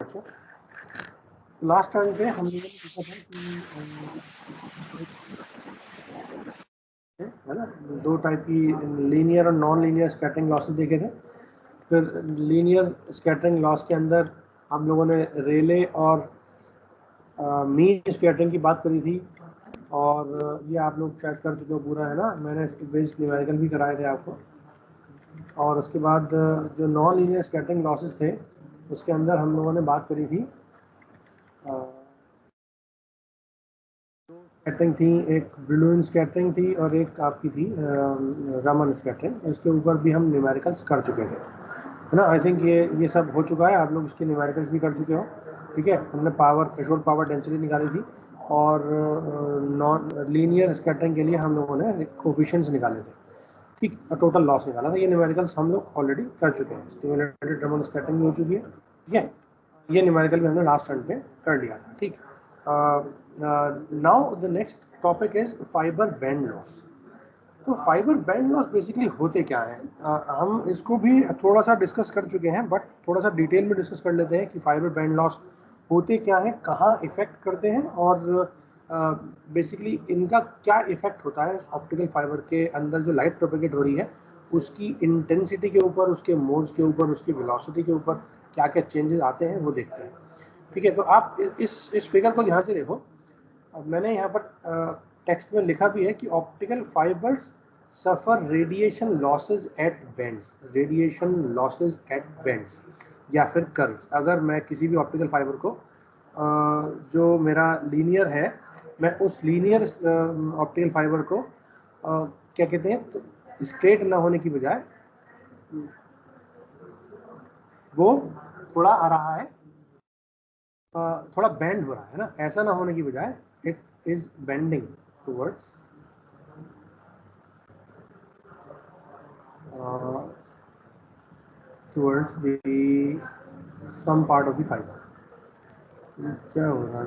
बच्चों। Last time पे हम लोगों ने देखा था कि है ना, दो टाइप की लीनियर और नॉन लीनियर स्कैटरिंग लॉसेस देखे थे। फिर लीनियर स्कैटरिंग लॉस के अंदर हम लोगों ने रेले और मीन स्कैटरिंग की बात करी थी, और ये आप लोग शायद कर चुके हो पूरा, है ना। मैंने इसके बेस्ड न्यूमेरिकल भी कराए थे आपको। और उसके बाद जो नॉन लीनियर स्कैटरिंग लॉसेस थे उसके अंदर हम लोगों ने बात करी थी स्कैटरिंग थी, एक ब्लूइन स्कैटरिंग थी और एक आपकी थी रमन स्कैटरिंग। इसके ऊपर भी हम न्यूमेरिकल्स कर चुके थे, है ना। आई थिंक ये सब हो चुका है, आप लोग इसके न्यूमेरिकल्स भी कर चुके हो। ठीक है, हमने पावर थ्रेशोल्ड पावर डेंसिटी निकाली थी, और नॉन लीनियर स्कैटरिंग के लिए हम लोगों ने कोफिशिएंट्स निकाले थे। ठीक, और टोटल लॉस निकाला था। ये न्यूमेरिकल्स हम लोग ऑलरेडी कर चुके हैं। स्टिमुलेटेड रमन स्कैटरिंग भी हो चुकी है। ठीक है, ये न्यूमेरिकल भी हमने लास्ट टर्न पे कर लिया था। ठीक, now the next topic is fibre band loss. तो फाइबर बैंड लॉस बेसिकली होते क्या है, हम इसको भी थोड़ा सा डिस्कस कर चुके हैं, बट थोड़ा सा डिटेल में डिस्कस कर लेते हैं कि फाइबर बैंड लॉस होते क्या है, कहाँ इफेक्ट करते हैं, और बेसिकली इनका क्या इफेक्ट होता है ऑप्टिकल फाइबर के अंदर जो लाइट प्रोपेगेट हो रही है उसकी इंटेंसिटी के ऊपर, उसके मोड्स के ऊपर, उसकी वेलोसिटी के ऊपर क्या क्या चेंजेस आते हैं वो देखते हैं। ठीक है, तो आप इस फिगर को ध्यान से देखो। अब मैंने यहाँ पर टेक्स्ट में लिखा भी है कि optical fibres suffer radiation losses at bends, radiation losses at bends या फिर कर्व्स। अगर मैं किसी भी ऑप्टिकल फाइबर को जो मेरा लीनियर है, मैं उस लीनियर ऑप्टिकल फाइबर को क्या कहते हैं, तो स्ट्रेट ना होने की बजाय वो थोड़ा आ रहा है, थोड़ा बेंड हो रहा है ना, ऐसा ना होने की बजाय it is bending towards towards the some part of the fiber। क्या हो रहा है?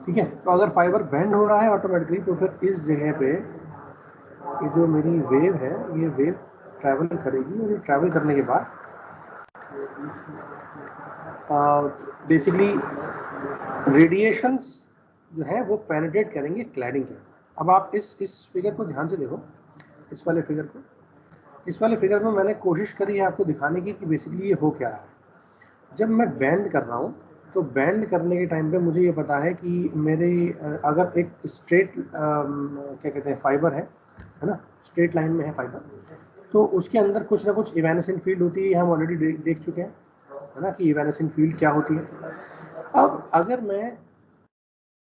ठीक है, तो अगर फाइबर बेंड हो रहा है ऑटोमेटिकली, तो फिर इस जगह पे ये जो मेरी वेव है, ये वेव ट्रैवल करेगी, और ये ट्रैवल करने के बाद बेसिकली रेडिएशंस जो है वो पेनिट्रेट करेंगे क्लैडिंग के। अब आप इस फिगर को ध्यान से देखो, इस वाले फिगर को। इस वाले फिगर में मैंने कोशिश करी है आपको दिखाने की कि बेसिकली ये हो क्या रहा है। जब मैं बैंड कर रहा हूँ तो बैंड करने के टाइम पे मुझे ये पता है कि मेरे अगर एक स्ट्रेट क्या कहते हैं फाइबर है ना, स्ट्रेट लाइन में है फाइबर, तो उसके अंदर कुछ ना कुछ इवैनिसेंट फील्ड होती है। हम ऑलरेडी देख चुके हैं, है ना, कि इवैनिसेंट फील्ड क्या होती है। अब अगर मैं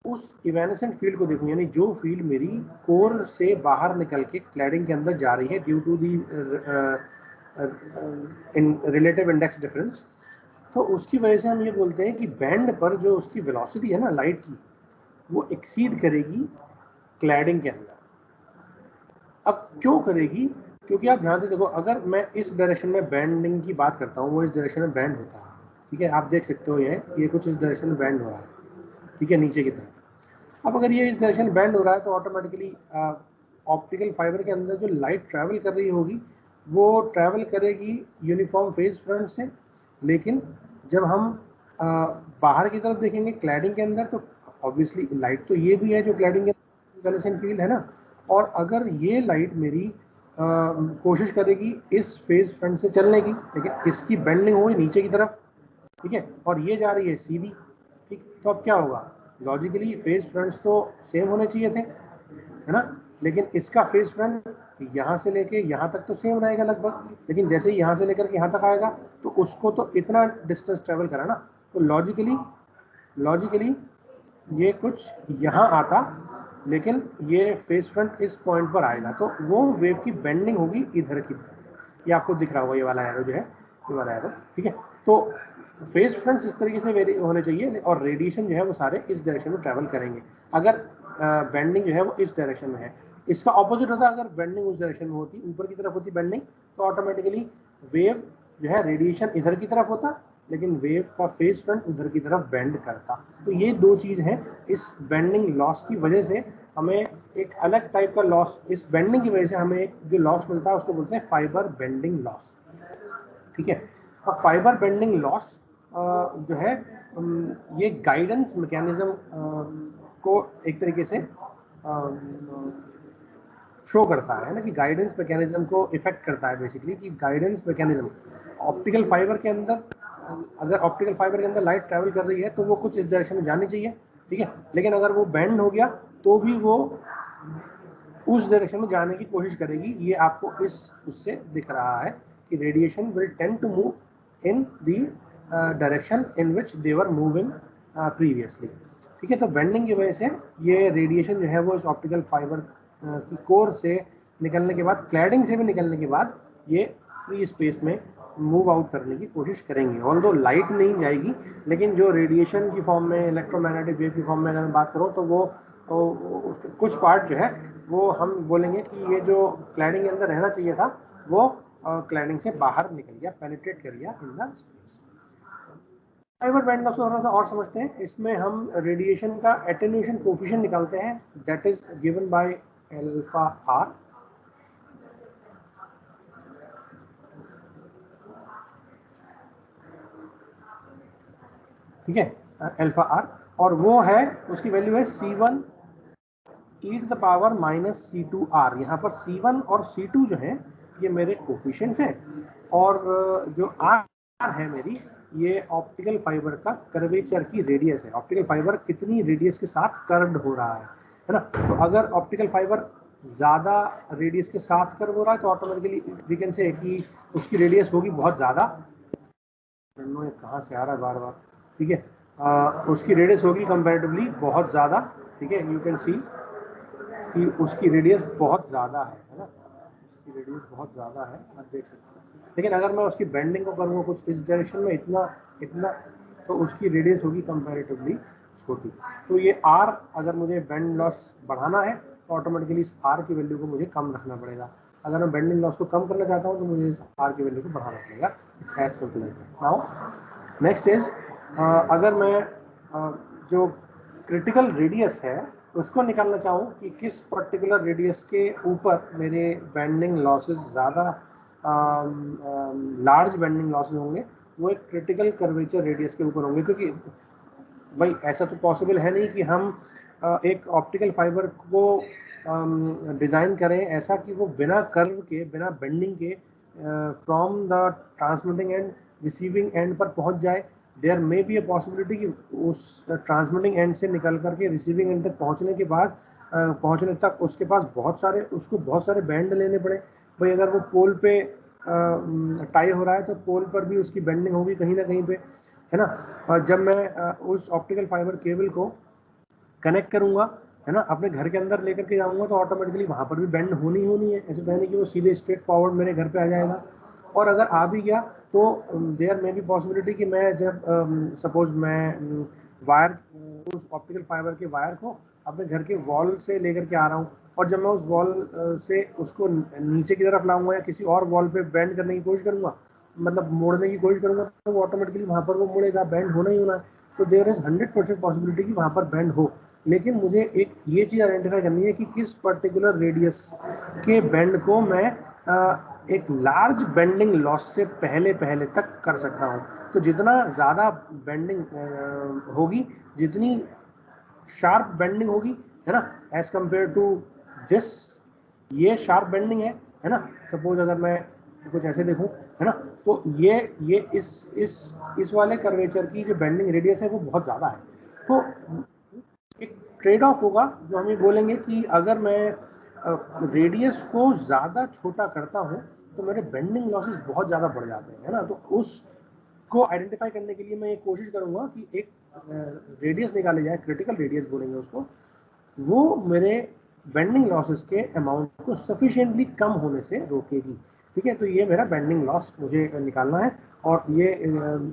उस इवैनिसेंट फील्ड को देखूं, यानी जो फील्ड मेरी कोर से बाहर निकल के क्लैडिंग के अंदर जा रही है due to the relative index difference, तो उसकी वजह से हम ये बोलते हैं कि बैंड पर जो उसकी वेलोसिटी है ना लाइट की, वो एक्सीड करेगी क्लैडिंग के अंदर। अब क्यों करेगी? क्योंकि आप ध्यान से देखो, अगर मैं इस डायरेक्शन में बैंडिंग की बात करता हूँ, वो इस डायरेक्शन में बैंड होता है। ठीक है, आप देख सकते हो ये कुछ इस डायरेक्शन में बैंड हो रहा है, ठीक है, नीचे की तरफ। अब अगर ये इस डायरेक्शन में बैंड हो रहा है तो ऑटोमेटिकली ऑप्टिकल फाइबर के अंदर जो लाइट ट्रैवल कर रही होगी वो ट्रैवल करेगी यूनिफॉर्म फेज फ्रंट से। लेकिन जब हम बाहर की तरफ देखेंगे क्लैडिंग के अंदर, तो ऑब्वियसली लाइट तो ये भी है जो क्लैडिंग के इवैनिसेंट फील्ड है ना। और अगर ये लाइट मेरी कोशिश करेगी इस फेज फ्रंट से चलने की, लेकिन इसकी बेंडिंग हुई नीचे की तरफ, ठीक है, और ये जा रही है सीधी, ठीक, तो अब क्या होगा? लॉजिकली फेज फ्रंट्स तो सेम होने चाहिए थे, है ना, लेकिन इसका फेज फ्रंट यहाँ से लेके यहाँ तक तो सेम रहेगा लगभग, लेकिन जैसे ही यहाँ से लेकर के यहाँ तक आएगा तो उसको तो इतना डिस्टेंस ट्रेवल करा ना, तो लॉजिकली ये कुछ यहाँ आता, लेकिन ये फेस फ्रंट इस पॉइंट पर आएगा, तो वो वेव की बेंडिंग होगी इधर की तरफ। ये आपको दिख रहा होगा, ये वाला एरो जो है, ये वाला एरो, ठीक है। तो फेस फ्रंट्स इस तरीके से वेरी होने चाहिए, और रेडिएशन जो है वो सारे इस डायरेक्शन में ट्रैवल करेंगे। अगर बेंडिंग जो है वो इस डायरेक्शन में है, इसका ऑपोजिट होता है, अगर बेंडिंग उस डायरेक्शन में होती, ऊपर की तरफ होती बेंडिंग, तो ऑटोमेटिकली वेव जो है रेडिएशन इधर की तरफ होता, लेकिन वेव का फेस फ्रंट उधर की तरफ बेंड करता। तो ये दो चीज है, इस बेंडिंग लॉस की वजह से हमें एक अलग टाइप का लॉस, इस बेंडिंग की वजह से हमें जो लॉस मिलता है उसको बोलते हैं फाइबर बेंडिंग लॉस। ठीक है, अब फाइबर बेंडिंग लॉस जो है ये गाइडेंस मैकेनिज्म को एक तरीके से शो करता है ना, कि गाइडेंस मैकेनिज्म को इफेक्ट करता है बेसिकली, कि गाइडेंस मैकेनिज्म ऑप्टिकल फाइबर के अंदर, अगर ऑप्टिकल फाइबर के अंदर लाइट ट्रैवल कर रही है तो वो कुछ इस डायरेक्शन में जानी चाहिए, ठीक है, लेकिन अगर वो बेंड हो गया तो भी वो उस डायरेक्शन में जाने की कोशिश करेगी। ये आपको इस उससे दिख रहा है कि radiation will tend to move in the direction in which they were moving previously, ठीक है। तो बेंडिंग की वजह से ये रेडिएशन जो है वो इस ऑप्टिकल फाइबर की कोर से निकलने के बाद, क्लैडिंग से भी निकलने के बाद, ये फ्री स्पेस में मूव आउट करने की कोशिश करेंगे। ऑल्दो लाइट नहीं जाएगी, लेकिन जो रेडिएशन की फॉर्म में, इलेक्ट्रोमैग्नेटिक वेव की फॉर्म में अगर मैं बात करूँ तो वो कुछ पार्ट जो है वो हम बोलेंगे कि ये जो क्लैडिंग के अंदर रहना चाहिए था वो क्लैडिंग से बाहर निकल गया, पेनिट्रेट कर गया in the space. Fibre band loss थोड़ा सा और समझते हैं। इसमें हम रेडिएशन का एटेन्यूएशन कोफिशिएंट निकालते हैं, that is given by alpha r. ठीक है, अल्फा आर, और वो है, उसकी वैल्यू है C1 e to the power minus C2R। यहाँ पर C1 और C2 जो है ये मेरे कोफिशिएंट्स हैं, और जो R है मेरी, ये ऑप्टिकल फाइबर का कर्वेचर की रेडियस है। ऑप्टिकल फाइबर कितनी रेडियस के साथ कर्व्ड हो रहा है ना। तो अगर ऑप्टिकल फाइबर ज़्यादा रेडियस के साथ कर्व हो रहा है तो ऑटोमेटिकली वी कैन से कि उसकी रेडियस होगी बहुत ज़्यादा। कहाँ से आ रहा है बार बार, ठीक है, उसकी रेडियस होगी कंपैरेटिवली बहुत ज़्यादा, ठीक है। यू कैन सी कि उसकी रेडियस बहुत ज़्यादा है ना, उसकी रेडियस बहुत ज़्यादा है, आप देख सकते हैं। लेकिन अगर मैं उसकी बेंडिंग को करूँगा कुछ इस डायरेक्शन में, इतना इतना, तो उसकी रेडियस होगी कंपैरेटिवली छोटी। तो ये R, अगर मुझे बेंड लॉस बढ़ाना है तो ऑटोमेटिकली इस R की वैल्यू को मुझे कम रखना पड़ेगा। अगर मैं बेंडिंग लॉस को कम करना चाहता हूँ तो मुझे इस R की वैल्यू को बढ़ाना पड़ेगा। It's as simple as that. Now next is, अगर मैं जो क्रिटिकल रेडियस है उसको निकालना चाहूँ कि किस पर्टिकुलर रेडियस के ऊपर मेरे बेंडिंग लॉसेस ज़्यादा लार्ज बेंडिंग लॉसेस होंगे, वो एक क्रिटिकल कर्वेचर रेडियस के ऊपर होंगे। क्योंकि भाई ऐसा तो पॉसिबल है नहीं कि हम एक ऑप्टिकल फाइबर को डिज़ाइन करें ऐसा कि वो बिना कर्व के, बिना बेंडिंग के from the transmitting and receiving end पर पहुंच जाए। There may be a possibility कि उस ट्रांसमिटिंग एंड से निकल करके रिसीविंग एंड तक पहुंचने के बाद, पहुंचने तक उसके पास उसको बहुत सारे बैंड लेने पड़े। भाई अगर वो पोल पे टाई हो रहा है तो पोल पर भी उसकी बेंडिंग होगी कहीं ना कहीं पे, है ना। और जब मैं उस ऑप्टिकल फाइबर केबल को कनेक्ट करूंगा, है ना, अपने घर के अंदर लेकर के जाऊंगा तो ऑटोमेटिकली वहां पर भी बेंड होनी होनी है। ऐसे तो है नहीं कि वो सीधे स्ट्रेट फॉरवर्ड मेरे घर पे आ जाएगा। और अगर आ भी गया तो देयर मे बी पॉसिबिलिटी कि मैं जब सपोज मैं वायर, उस ऑप्टिकल फाइबर के वायर को अपने घर के वॉल से लेकर के आ रहा हूँ, और जब मैं उस वॉल से उसको नीचे की तरफ लाऊंगा या किसी और वॉल पे बेंड करने की कोशिश करूंगा, मतलब मोड़ने की कोशिश करूंगा, तो वो ऑटोमेटिकली वहां पर वो मुड़ेगा, बेंड होना ही होना है। तो देयर इज 100% पॉसिबिलिटी कि वहां पर बेंड हो। लेकिन मुझे एक ये चीज़ आइडेंटिफाई करनी है कि किस पर्टिकुलर रेडियस के बेंड को मैं एक लार्ज बेंडिंग लॉस से पहले पहले तक कर सकता हूँ। तो जितना ज़्यादा बेंडिंग होगी, जितनी शार्प बेंडिंग होगी, है ना, एज कंपेयर टू दिस, ये शार्प बेंडिंग है ना। सपोज अगर मैं कुछ ऐसे देखूं, है ना, तो ये इस वाले कर्वेचर की जो बेंडिंग रेडियस है वो बहुत ज़्यादा है। तो एक ट्रेड ऑफ होगा जो हम ये बोलेंगे कि अगर मैं रेडियस को ज़्यादा छोटा करता हूँ तो मेरे बेंडिंग लॉसेस बहुत ज़्यादा बढ़ जाते हैं, है ना। तो उसको आइडेंटिफाई करने के लिए मैं ये कोशिश करूँगा कि एक रेडियस निकाली जाए, क्रिटिकल रेडियस बोलेंगे उसको, वो मेरे बेंडिंग लॉसेस के अमाउंट को सफिशिएंटली कम होने से रोकेगी। ठीक है, तो ये मेरा बेंडिंग लॉस मुझे निकालना है, और ये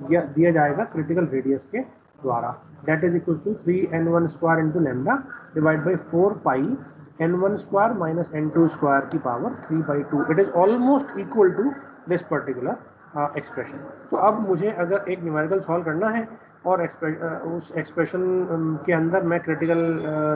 दिया जाएगा क्रिटिकल रेडियस के द्वारा। That is equal to 3n1 square into lambda divide by 4 pi n1 square minus n2 square की power 3/2। It is almost equal to this particular expression. तो अब मुझे अगर एक न्यूमेरिकल सॉल्व करना है और उस एक्सप्रेशन के अंदर मैं क्रिटिकल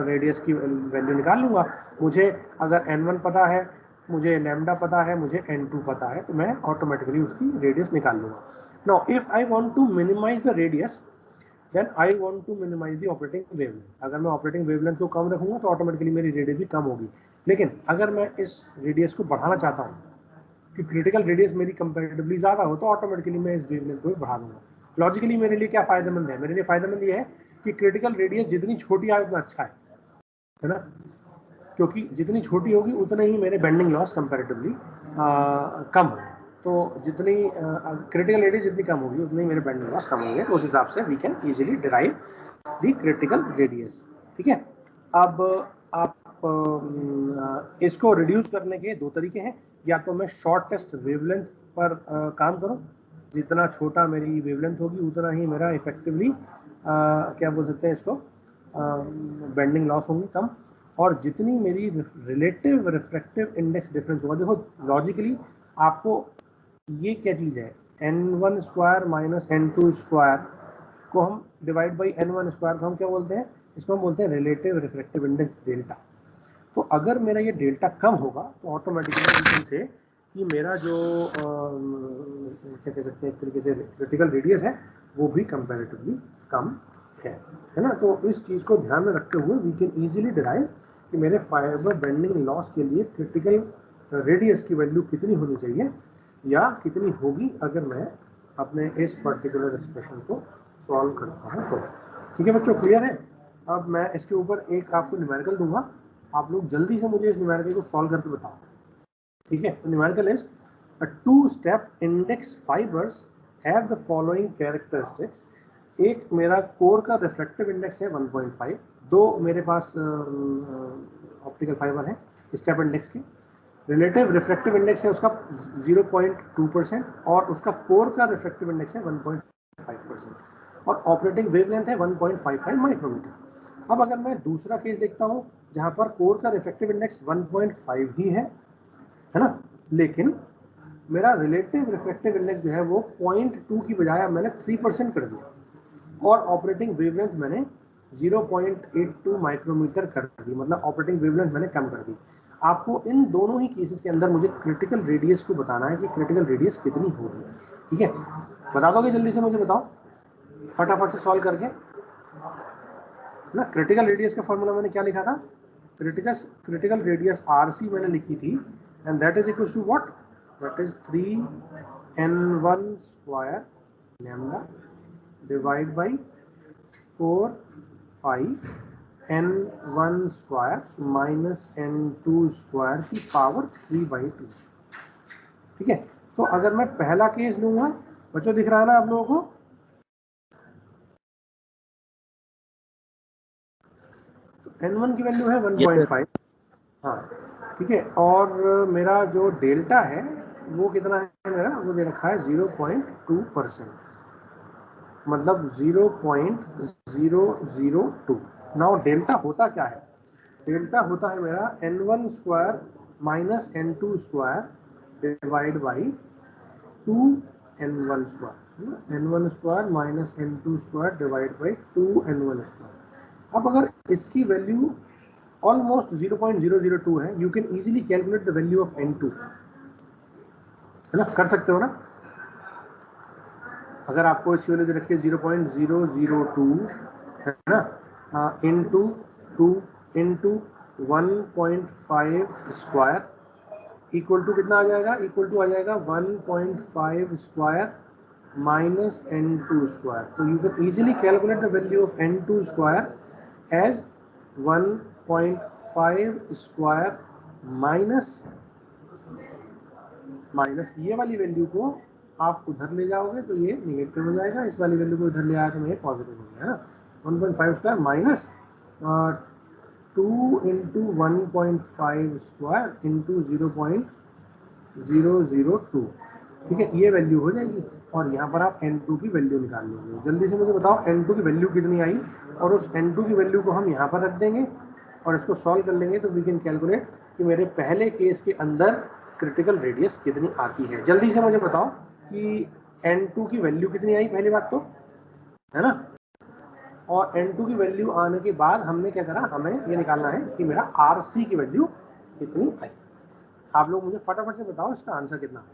रेडियस की वैल्यू निकाल लूँगा। मुझे अगर n1 पता है मुझे लैम्डा पता है, मुझे n2 पता है, तो मैं ऑटोमेटिकली उसकी रेडियस निकाल लूंगा। Now if I want to minimise the radius, then I want to minimise the operating wavelength. अगर मैं ऑपरेटिंग वेवलेंथ को कम रखूंगा तो ऑटोमेटिकली मेरी रेडियस भी कम होगी। लेकिन अगर मैं इस रेडियस को बढ़ाना चाहता हूँ कि क्रिटिकल रेडियस मेरी कंपैरेटिवली ज़्यादा हो, तो ऑटोमेटिकली मैं इस वेवलेंथ को भी बढ़ा दूंगा। लॉजिकली मेरे लिए क्या फ़ायदेमंद है? मेरे लिए फ़ायदेमंद ये है कि क्रिटिकल रेडियस जितनी छोटी आए उतना अच्छा है ना, क्योंकि जितनी छोटी होगी उतने ही मेरे बेंडिंग लॉस कंपैरेटिवली कम हो। तो जितनी क्रिटिकल रेडियस जितनी कम होगी उतनी मेरे बेंडिंग लॉस कम होंगे। तो उस हिसाब से we can easily derive the critical radius. ठीक है, अब आप इसको रिड्यूस करने के दो तरीके हैं। या तो मैं शॉर्टेस्ट वेवलेंथ पर काम करूं, जितना छोटा मेरी वेवलेंथ होगी उतना ही मेरा इफेक्टिवली क्या बोल सकते हैं इसको, बेंडिंग लॉस होंगी कम। और जितनी मेरी रिलेटिव रिफ्रैक्टिव इंडेक्स डिफरेंस होगा, देखो लॉजिकली आपको ये क्या चीज़ है, n1 square minus n2 square को हम डिवाइड बाई n1 स्क्वायर को हम क्या बोलते हैं, इसको हम बोलते हैं रिलेटिव रिफ्रैक्टिव इंडेक्स डेल्टा। तो अगर मेरा ये डेल्टा कम होगा तो ऑटोमेटिकली से कि मेरा जो क्या कह सकते हैं एक तरीके से क्रिटिकल रेडियस है वो भी कंपैरेटिवली कम है ना। तो इस चीज़ को ध्यान में रखते हुए वी कैन इजीली डिराइव कि मेरे फाइबर बेंडिंग लॉस के लिए क्रिटिकल रेडियस की वैल्यू कितनी होनी चाहिए या कितनी होगी अगर मैं अपने इस पर्टिकुलर एक्सप्रेशन को सॉल्व करता हूँ तो। ठीक है बच्चों, क्लियर है? अब मैं इसके ऊपर एक आपको न्यूमेरिकल दूंगा, आप लोग जल्दी से मुझे इस न्यूमेरिकल को सॉल्व करके बताओ। ठीक है, तो numerical is a two-step index fibers have the following characteristics। एक मेरा कोर का रिफ्लेक्टिव इंडेक्स है 1.5, दो मेरे पास ऑप्टिकल फाइबर है स्टेप इंडेक्स के। रिलेटिव रिफ्लेक्टिव इंडेक्स है उसका 0.2% और उसका कोर का रिफ्लेक्टिव इंडेक्स है 1.5% और ऑपरेटिंग वेवलेंथ है 1.55 माइक्रोमीटर। अब अगर मैं दूसरा केस देखता हूं जहां पर कोर का रिफ्लेक्टिव इंडेक्स 1.5 ही है ना, लेकिन मेरा रिलेटिव रिफ्लेक्टिव इंडेक्स जो है वो 0.2 की बजाय मैंने 3% कर दिया और ऑपरेटिंग वेवलेंथ मैंने 0.82 माइक्रोमीटर कर दी, मतलब ऑपरेटिंग वेवलेंथ मैंने कम कर दी। आपको इन दोनों ही केसेस के अंदर मुझे क्रिटिकल रेडियस को बताना है कि क्रिटिकल रेडियस कितनी होगी। ठीक है, बता दोगे जल्दी से मुझे बताओ फटाफट से सॉल्व करके ना। क्रिटिकल रेडियस का फॉर्मूला मैंने क्या लिखा था, क्रिटिकल रेडियस RC मैंने लिखी थी and that is equal to what, that is 3n1 square lambda divide by 4 pi n1 square minus n2 square की पावर 3/2। ठीक है, तो अगर मैं पहला केस लूंगा, बच्चों दिख रहा है ना आप लोगों को, तो n1 की वैल्यू है 1.5। हाँ ठीक है, और मेरा जो डेल्टा है वो कितना है मेरा, वो दे रखा है 0.2%, मतलब 0.002। नाउ डेल्टा होता क्या है, डेल्टा होता है मेरा n1 square minus n2 square divide by 2n1 square, n1 square minus n2 square divide by 2n1 square. अब अगर इसकी वैल्यू ऑलमोस्ट 0.002 है, you can easily calculate the value of n2, है ना, कर सकते हो ना। अगर आपको इसकी वैल्यू दे रखी है 0.002 है ना, into 2 into 1.5 square equal to कितना आ जाएगा, इक्वल टू आ जाएगा 1.5 स्क्वायर माइनस n2 स्क्वायर। तो you can easily calculate the value of n2 square as 1.5 square minus ये वाली वैल्यू को आप उधर ले जाओगे तो ये निगेटिव हो जाएगा, इस वाली वैल्यू को उधर ले आया तो ये पॉजिटिव हो गया, है ना। 1.5 square minus 2 into 1.5 square into 0.002। ठीक है, ये वैल्यू हो जाएगी और यहाँ पर आप n2 की वैल्यू निकाल लेंगे। जल्दी से मुझे बताओ n2 की वैल्यू कितनी आई, और उस n2 की वैल्यू को हम यहाँ पर रख देंगे और इसको सॉल्व कर लेंगे तो वी कैन कैलकुलेट कि मेरे पहले केस के अंदर क्रिटिकल रेडियस कितनी आती है। जल्दी से मुझे बताओ कि n2 की वैल्यू कितनी आई, पहली बात तो, है ना। और n2 की वैल्यू आने के बाद हमने क्या करा, हमें ये निकालना है कि मेरा RC की वैल्यू कितनी आई। आप लोग मुझे फटाफट से बताओ इसका आंसर कितना है।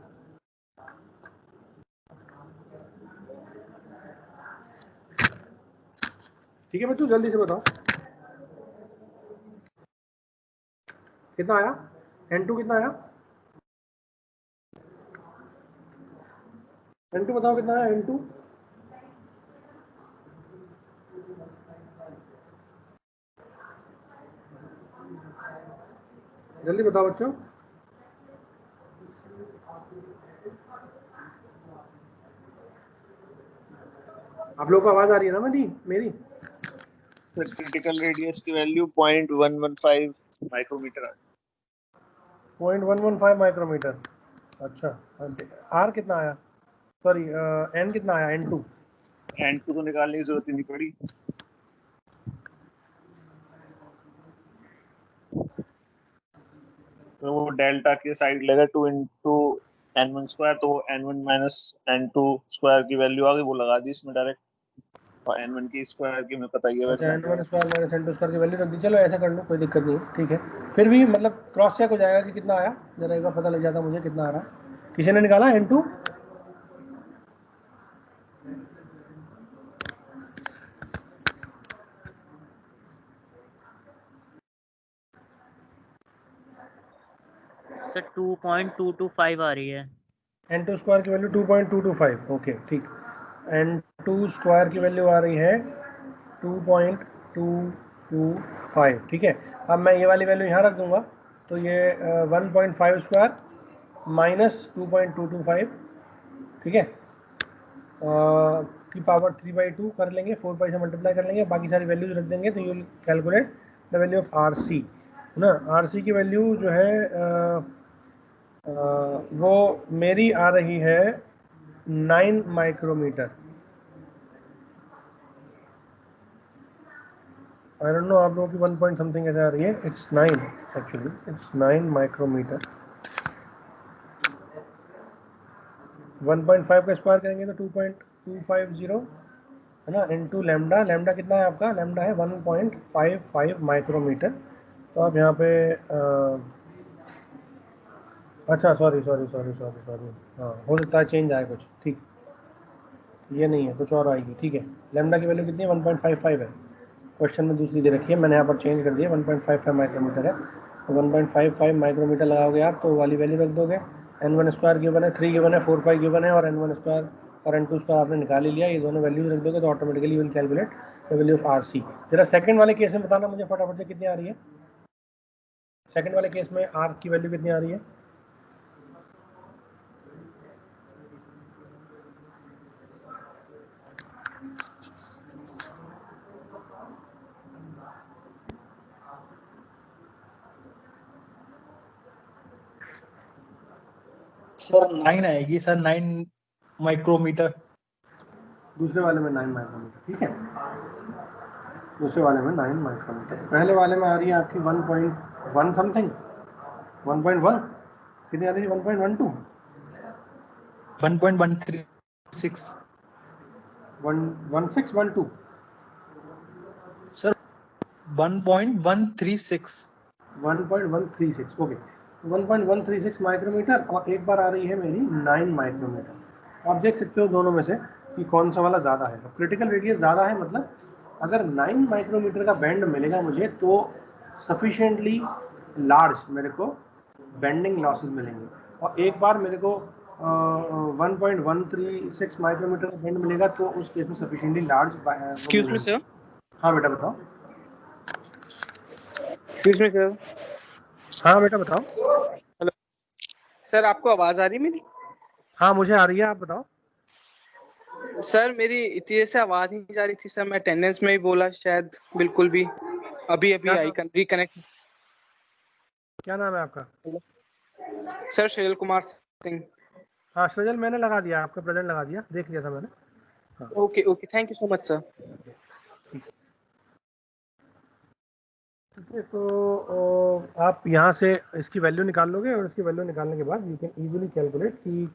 ठीक है बच्चों, जल्दी से बताओ कितना आया, N2 कितना आया, N2 बताओ कितना आया, N2 जल्दी बताओ बच्चों। आप लोगों को आवाज आ रही है ना मेरी? सर क्रिटिकल रेडियस की वैल्यू 0.115 माइक्रोमीटर। 0.115 माइक्रोमीटर। अच्छा, आर कितना आया, सॉरी एन कितना आया, N2? N2 को निकालने की जरूरत ही नहीं पड़ी। तो वो डेल्टा के साइड लेगा 2 इंटू N1 स्क्वायर, तो N1 माइनस N2 स्क्वायर की वैल्यू आ गई, वो लगा दी इसमें डायरेक्ट। और N1 की स्क्वायर की हमें पता ही है। अच्छा, N1 square minus N2 square की वैल्यू रख दी। चलो ऐसा कर लो, कोई दिक्कत नहीं है, ठीक है। फिर भी मतलब क्रॉस चेक हो जाएगा कि कितना आया, जरा एक बार पता लग जाता मुझे कितना आ रहा है। किसी ने निकाला N2? सर 2.225 आ रही है। N2 स्क्वायर की वैल्यू 2.225, ओके ठीक। N2 स्क्वायर की वैल्यू आ रही है 2.225, ठीक है। अब मैं ये वाली वैल्यू यहाँ रख दूंगा, तो ये 1.5 स्क्वायर माइनस 2.225, ठीक है, की पावर 3/2 कर लेंगे, 4 से मल्टीप्लाई कर लेंगे, बाकी सारी वैल्यूज रख देंगे, तो you will calculate the value of RC, है ना। RC की वैल्यू जो है वो मेरी आ रही है 9 माइक्रोमीटर। आई डोंट नो आप लोगों की 1 पॉइंट समथिंग कैसे आ रही है, इट्स 9, एक्चुअली इट्स 9 माइक्रोमीटर। 1.5 का स्क्वायर करेंगे तो 2.250, है ना, इनटू लैम्डा। लैम्डा कितना है आपका, लैम्डा है 1.55 माइक्रोमीटर। तो आप यहाँ पे अच्छा सॉरी, हाँ हो सकता है चेंज आए कुछ, ठीक, ये नहीं है, कुछ और आएगी, ठीक है। लैम्डा की वैल्यू कितनी है, 1.55 है, क्वेश्चन में दूसरी दे रखी है, मैंने यहाँ पर चेंज कर दिया, 1.55 माइक्रोमीटर है। तो 1.55 माइक्रोमीटर लगाओगे आप, तो वाली वैल्यू रख दोगे। N1 स्क्वायर गिवन है, 3 गिवन है, 4 गिवन है, और N1 स्क्वायर और N2 स्क्वायर आपने निकाल ही लिया, ये दोनों वैल्यूज रख दोगे तो automatically you will calculate the value of RC। जरा सेकंड वाले केस में बताना मुझे फटाफट से कितनी आ रही है, सेकंड वाले केस में R की वैल्यू कितनी आ रही है। सर 9 आएगी सर, 9 माइक्रोमीटर। दूसरे वाले में 9 माइक्रोमीटर, ठीक है, दूसरे वाले में 9 माइक्रोमीटर। पहले वाले में आ रही है आपकी 1.1 समथिंग, 1.1 कितनी आ रही है, 1.12, 1.136 1612 सर, 1.136 1.136, ओके, 1.136 माइक्रोमीटर, और एक बार आ रही है मेरी 9 माइक्रोमीटर। आप देख सकते हो दोनों में से कि कौन सा वाला ज़्यादा है। क्रिटिकल रेडियस ज़्यादा है, मतलब अगर 9 माइक्रोमीटर का बैंड मिलेगा मुझे तो सफिशिएंटली लार्ज मेरे को बेंडिंग लॉसेस मिलेंगे, और एक बार मेरे को 1.136 माइक्रोमीटर का बैंड मिलेगा तो उस केस में sufficiently large. Excuse me sir. हाँ बेटा बताओ। Excuse me sir. हाँ बेटा बताओ। हेलो सर, आपको आवाज आ रही है मेरी? हाँ मुझे आ रही है, आप बताओ। सर मेरी इतनी से आवाज नहीं जा रही थी सर, मैं अटेंडेंस में ही बोला शायद, बिल्कुल भी अभी आई रिकनेक्ट। क्या नाम है आपका? सर सजल कुमार सिंह। हाँ सजल, मैंने लगा दिया, आपका प्रेजेंट लगा दिया, देख लिया था मैंने। हाँ okay okay, thank you so much sir. ठीक है, तो आप यहाँ से इसकी वैल्यू निकाल लोगे, और इसकी वैल्यू निकालने के बाद यू कैन इजीली कैलकुलेट कि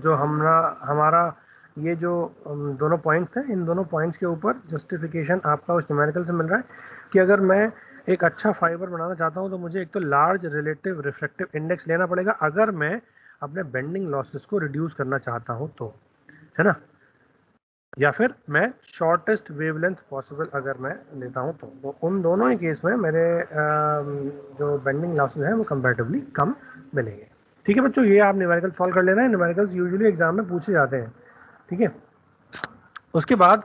जो हमारा ये जो दोनों पॉइंट्स थे, इन दोनों पॉइंट्स के ऊपर जस्टिफिकेशन आपका उस न्यूमेरिकल से मिल रहा है कि अगर मैं एक अच्छा फाइबर बनाना चाहता हूँ तो मुझे एक तो लार्ज रिलेटिव रिफ्रैक्टिव इंडेक्स लेना पड़ेगा अगर मैं अपने बेंडिंग लॉसेस को रिड्यूस करना चाहता हूँ तो, है ना, या फिर मैं शॉर्टेस्ट वेवलेंथ पॉसिबल अगर मैं लेता हूँ तो उन दोनों ही केस में मेरे जो बेंडिंग लॉसेस हैं वो कंपैरेटिवली कम मिलेंगे। ठीक है बच्चों, ये आप न्यूमेरिकल सॉल्व कर लेना है, न्यूमेरिकल्स यूजुअली एग्जाम में पूछे जाते हैं। ठीक है, उसके बाद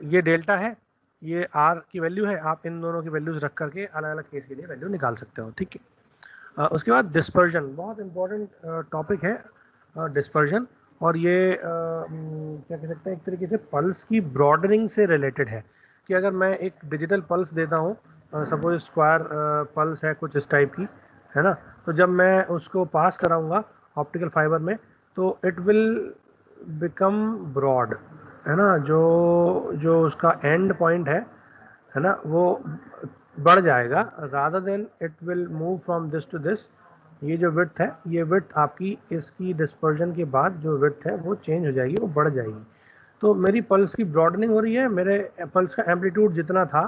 ये डेल्टा है, ये आर की वैल्यू है, आप इन दोनों की वैल्यूज रख करके अलग अलग केस के लिए वैल्यू निकाल सकते हो। ठीक है, उसके बाद डिस्पर्जन, बहुत इंपॉर्टेंट टॉपिक है डिस्पर्जन, और ये क्या कह सकते हैं, एक तरीके से पल्स की ब्रॉडनिंग से रिलेटेड है कि अगर मैं एक डिजिटल पल्स देता हूँ, सपोज स्क्वायर पल्स है कुछ इस टाइप की, है ना, तो जब मैं उसको पास कराऊंगा ऑप्टिकल फाइबर में तो इट विल बिकम ब्रॉड, है ना, जो उसका एंड पॉइंट है ना, वो बढ़ जाएगा, rather than it will move from this to this. ये जो विड्थ है, ये विड्थ आपकी इसकी डिस्पर्जन के बाद जो विड्थ है वो चेंज हो जाएगी, वो बढ़ जाएगी। तो मेरी पल्स की ब्रॉडनिंग हो रही है, मेरे पल्स का एम्पलीट्यूड जितना था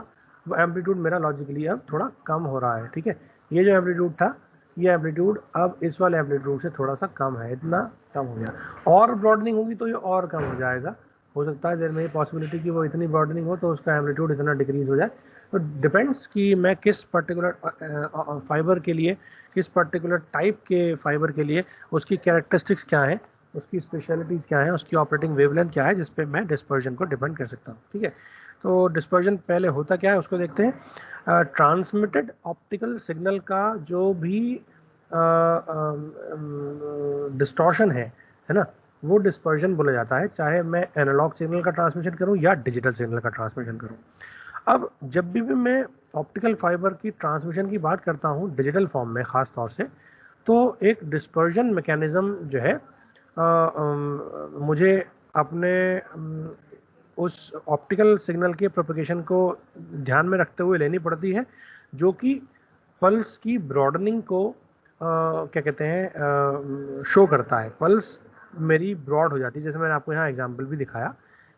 वो एम्पलीट्यूड मेरा लॉजिकली अब थोड़ा कम हो रहा है। ठीक है, ये जो एम्पलीट्यूड था, ये एम्पलीट्यूड अब इस वाले एम्पलीट्यूड से थोड़ा सा कम है, इतना कम हो गया, और ब्रॉडनिंग होगी तो ये और कम हो जाएगा, हो सकता है देर में पॉसिबिलिटी कि वो इतनी ब्रॉडनिंग हो तो उसका एम्पलीट्यूड इतना डिक्रीज हो जाए। तो डिपेंड्स कि मैं किस पर्टिकुलर फाइबर के लिए, किस पर्टिकुलर टाइप के फाइबर के लिए उसकी कैरेक्टरिस्टिक्स क्या है, उसकी स्पेशलिटीज़ क्या है, उसकी ऑपरेटिंग वेवलेंथ क्या है, जिस पे मैं डिस्पर्जन को डिपेंड कर सकता हूँ। ठीक है, तो डिस्पर्जन पहले होता क्या है उसको देखते हैं। ट्रांसमिटेड ऑप्टिकल सिग्नल का जो भी डिस्टॉर्शन है ना, वो डिस्पर्जन बोला जाता है, चाहे मैं एनालॉग सिग्नल का ट्रांसमिशन करूं या डिजिटल सिग्नल का ट्रांसमिशन करूं। अब जब भी मैं ऑप्टिकल फाइबर की ट्रांसमिशन की बात करता हूं डिजिटल फॉर्म में ख़ास तौर से, तो एक डिस्पर्जन मैकेनिज्म जो है मुझे अपने उस ऑप्टिकल सिग्नल के प्रोपगेशन को ध्यान में रखते हुए लेनी पड़ती है, जो कि पल्स की ब्रॉडनिंग को क्या कहते हैं शो करता है। पल्स मेरी ब्रॉड हो जाती है, जैसे मैंने आपको यहाँ एग्जांपल भी दिखाया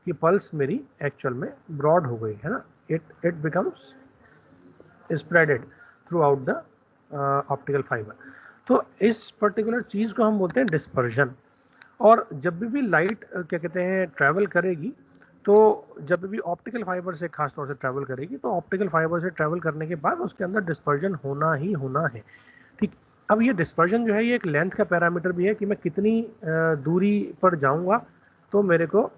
कि पल्स मेरी एक्चुअल में ब्रॉड हो गई है ना, it becomes spreaded through out the optical fibre. तो इस पर्टिकुलर चीज़ को हम बोलते हैं डिस्पर्जन। और जब भी लाइट क्या कहते हैं ट्रैवल करेगी, तो जब भी ऑप्टिकल फाइबर से खास तौर से ट्रैवल करेगी, तो ऑप्टिकल फाइबर से ट्रैवल करने के बाद उसके अंदर डिस्पर्जन होना ही होना है। ठीक, अब ये डिस्पर्जन जो है ये एक लेंथ का पैरामीटर भी है कि मैं कितनी दूरी पर जाऊंगा तो मेरे को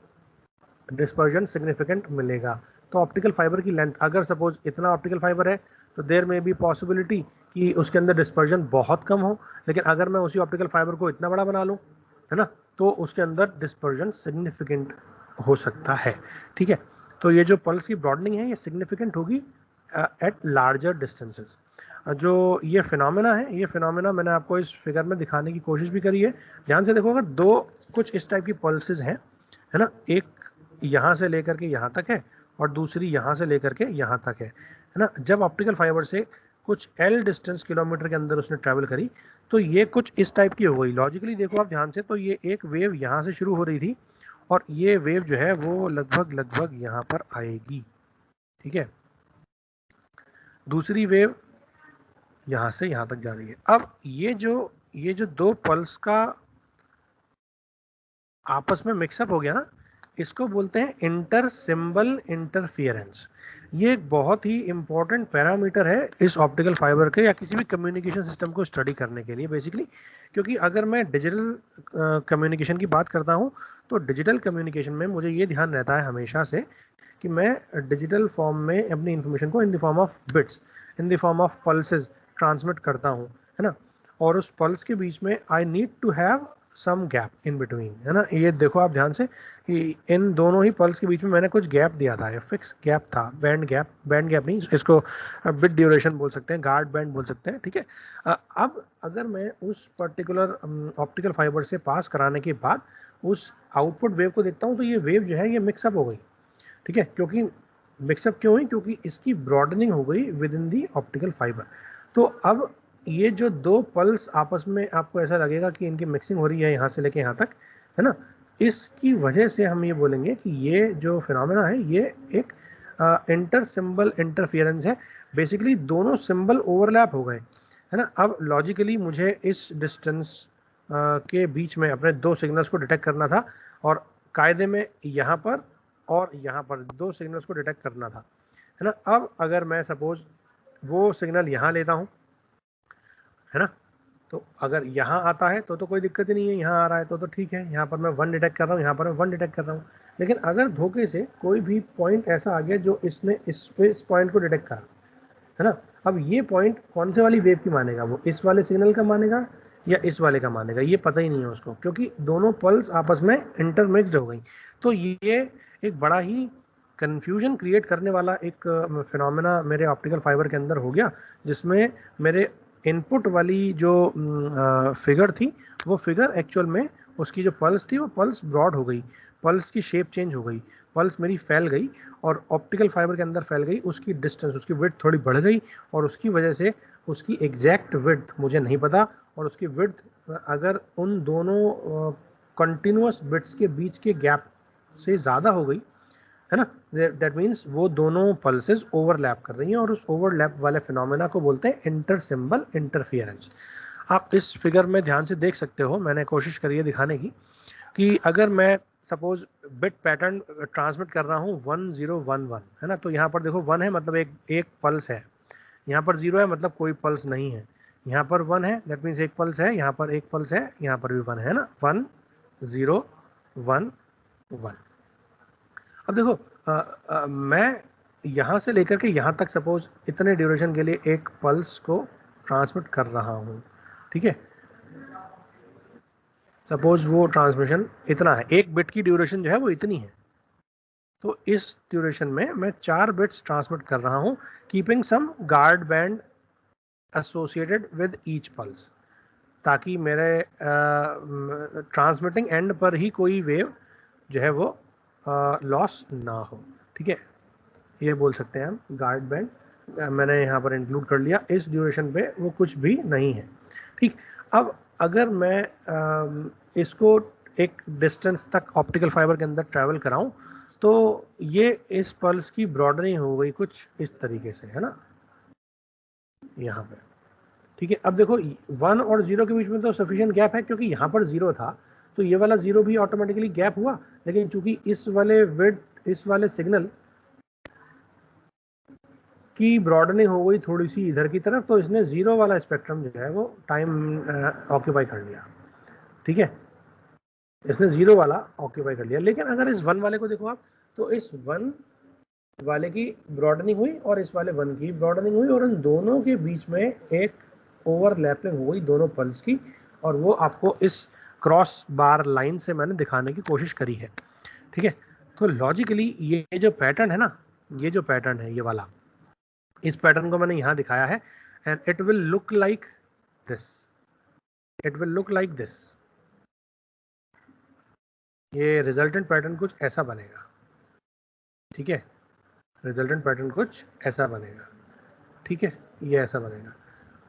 डिस्पर्जन सिग्निफिकेंट मिलेगा। तो ऑप्टिकल फाइबर की लेंथ, अगर सपोज इतना ऑप्टिकल फाइबर है तो देयर में भी पॉसिबिलिटी कि उसके अंदर डिस्पर्जन बहुत कम हो, लेकिन अगर मैं उसी ऑप्टिकल फाइबर को इतना बड़ा बना लूँ, है ना, तो उसके अंदर डिस्पर्जन सिग्निफिकेंट हो सकता है। ठीक है, तो ये जो पल्स की ब्रॉडनिंग है ये सिग्निफिकेंट होगी एट लार्जर डिस्टेंसेस। जो ये फिनोमेना है, ये फिनोमेना मैंने आपको इस फिगर में दिखाने की कोशिश भी करी है। ध्यान से देखो, अगर दो कुछ इस टाइप की पल्सेस हैं, है ना, एक यहाँ से लेकर के यहाँ तक है और दूसरी यहाँ से लेकर के यहाँ तक है ना, जब ऑप्टिकल फाइबर से कुछ L डिस्टेंस किलोमीटर के अंदर उसने ट्रैवल करी तो ये कुछ इस टाइप की हो गई। लॉजिकली देखो आप ध्यान से, तो ये एक वेव यहाँ से शुरू हो रही थी और ये वेव जो है वो लगभग यहाँ पर आएगी। ठीक है, दूसरी वेव यहाँ से यहाँ तक जा रही है। अब ये जो दो पल्स का आपस में मिक्सअप हो गया ना, इसको बोलते हैं इंटर सिंबल इंटरफियरेंस। ये एक बहुत ही इंपॉर्टेंट पैरामीटर है इस ऑप्टिकल फाइबर के या किसी भी कम्युनिकेशन सिस्टम को स्टडी करने के लिए बेसिकली, क्योंकि अगर मैं डिजिटल कम्युनिकेशन की बात करता हूँ तो डिजिटल कम्युनिकेशन में मुझे ये ध्यान रहता है हमेशा से कि मैं डिजिटल फॉर्म में अपनी इंफॉर्मेशन को in the form of bits, in the form of pulses transmit करता हूँ, है ना, और उस पल्स के बीच में I need to have some gap in between, है ना। ये देखो आप ध्यान से कि इन दोनों ही पल्स के बीच में मैंने कुछ गैप दिया था, ये फिक्स गैप था, बैंड गैप नहीं, इसको बिट ड्यूरेशन बोल सकते हैं, गार्ड बैंड बोल सकते हैं। ठीक है, अब अगर मैं उस पर्टिकुलर ऑप्टिकल फाइबर से पास कराने के बाद उस आउटपुट वेव को देखता हूँ तो ये वेव जो है ये मिक्सअप हो गई। ठीक है, क्योंकि मिक्सअप क्यों हुई, क्योंकि इसकी ब्रॉडनिंग हो गई with in the optical fibre. तो अब ये जो दो पल्स आपस में आपको ऐसा लगेगा कि इनकी मिक्सिंग हो रही है यहाँ से लेके यहाँ तक, है ना, इसकी वजह से हम ये बोलेंगे कि ये जो फिनोमेना है ये एक इंटर सिंबल इंटरफियरेंस है। बेसिकली दोनों सिंबल ओवरलैप हो गए, है ना। अब लॉजिकली मुझे इस डिस्टेंस के बीच में अपने दो सिग्नल्स को डिटेक्ट करना था, और कायदे में यहाँ पर और यहाँ पर दो सिग्नल्स को डिटेक्ट करना था, है ना। अब अगर मैं सपोज वो सिग्नल यहाँ लेता हूँ, है ना, तो अगर यहाँ आता है तो कोई दिक्कत ही नहीं है, यहाँ आ रहा है तो ठीक है, यहाँ पर मैं 1 डिटेक्ट कर रहा हूँ, यहाँ पर मैं 1 डिटेक्ट कर रहा हूँ। लेकिन अगर धोखे से कोई भी पॉइंट ऐसा आ गया जो इसने इस पॉइंट को डिटेक्ट करा, है ना, अब ये पॉइंट कौन से वाली वेव की मानेगा, वो इस वाले सिग्नल का मानेगा या इस वाले का मानेगा, ये पता ही नहीं है उसको, क्योंकि दोनों पल्स आपस में इंटरमिक्स्ड हो गई। तो ये एक बड़ा ही कंफ्यूजन क्रिएट करने वाला एक फिनोमेना मेरे ऑप्टिकल फाइबर के अंदर हो गया, जिसमें मेरे इनपुट वाली जो फिगर थी, वो फिगर एक्चुअल में उसकी जो पल्स थी वो पल्स ब्रॉड हो गई, पल्स की शेप चेंज हो गई, पल्स मेरी फैल गई और ऑप्टिकल फाइबर के अंदर फैल गई, उसकी डिस्टेंस, उसकी विड्थ थोड़ी बढ़ गई, और उसकी वजह से उसकी एग्जैक्ट विड्थ मुझे नहीं पता, और उसकी विड्थ अगर उन दोनों कंटिन्यूअस बिट्स के बीच के गैप से ज़्यादा हो गई, है ना, दैट मीन्स वो दोनों पल्सेस ओवरलैप कर रही हैं, और उस ओवरलैप वाले फिनोमेना को बोलते हैं इंटर सिंबल इंटरफियरेंस। आप इस फिगर में ध्यान से देख सकते हो, मैंने कोशिश करी है दिखाने की कि अगर मैं सपोज बिट पैटर्न ट्रांसमिट कर रहा हूँ 1011, है ना, तो यहाँ पर देखो 1 है मतलब एक पल्स है, यहाँ पर 0 है मतलब कोई पल्स नहीं है, यहाँ पर 1 है दैट मीन्स एक पल्स है, यहाँ पर एक पल्स है, यहाँ पर भी 1 है ना, 1 0 1 1। अब देखो मैं यहाँ से लेकर के यहाँ तक सपोज इतने ड्यूरेशन के लिए एक पल्स को ट्रांसमिट कर रहा हूँ, ठीक है, सपोज वो ट्रांसमिशन इतना है, एक बिट की ड्यूरेशन जो है वो इतनी है, तो इस ड्यूरेशन में मैं 4 बिट्स ट्रांसमिट कर रहा हूँ, keeping some guard band associated with each pulse, ताकि मेरे ट्रांसमिटिंग एंड पर ही कोई वेव जो है वो लॉस ना हो, ठीक है, ये बोल सकते हैं हम गार्ड बैंड, मैंने यहाँ पर इंक्लूड कर लिया, इस ड्यूरेशन पे वो कुछ भी नहीं है, ठीक। अब अगर मैं इसको एक डिस्टेंस तक ऑप्टिकल फाइबर के अंदर ट्रैवल कराऊं, तो ये इस पल्स की ब्रॉडनिंग हो गई कुछ इस तरीके से, है ना, यहाँ पे, ठीक है। अब देखो 1 और 0 के बीच में तो सफिशिएंट गैप है, क्योंकि यहाँ पर 0 था तो ये वाला 0 भी ऑटोमेटिकली गैप हुआ, लेकिन चूंकि इस वाले सिग्नल की ब्रॉडनिंग हो गई थोड़ी सी इधर की तरफ, तो इसने 0 वाला स्पेक्ट्रम जो है वो टाइम ऑक्यूपाई कर लिया, ठीक है, इसने 0 वाला ऑक्यूपाई कर लिया। लेकिन अगर इस 1 वाले को देखो आप, तो इस 1 वाले की ब्रॉडनिंग हुई और इस वाले 1 की ब्रॉडनिंग हुई, और इन दोनों के बीच में एक ओवरलैपिंग हो गई दोनों पल्स की, और वो आपको इस क्रॉस बार लाइन से मैंने दिखाने की कोशिश करी है, ठीक है। तो लॉजिकली ये जो पैटर्न है ना, ये जो पैटर्न है ये वाला, इस पैटर्न को मैंने यहाँ दिखाया है, and it will look like this, it will look like this, ये रिजल्टेंट पैटर्न कुछ ऐसा बनेगा, ठीक है, रिजल्टेंट पैटर्न कुछ ऐसा बनेगा, ठीक है, ये ऐसा बनेगा।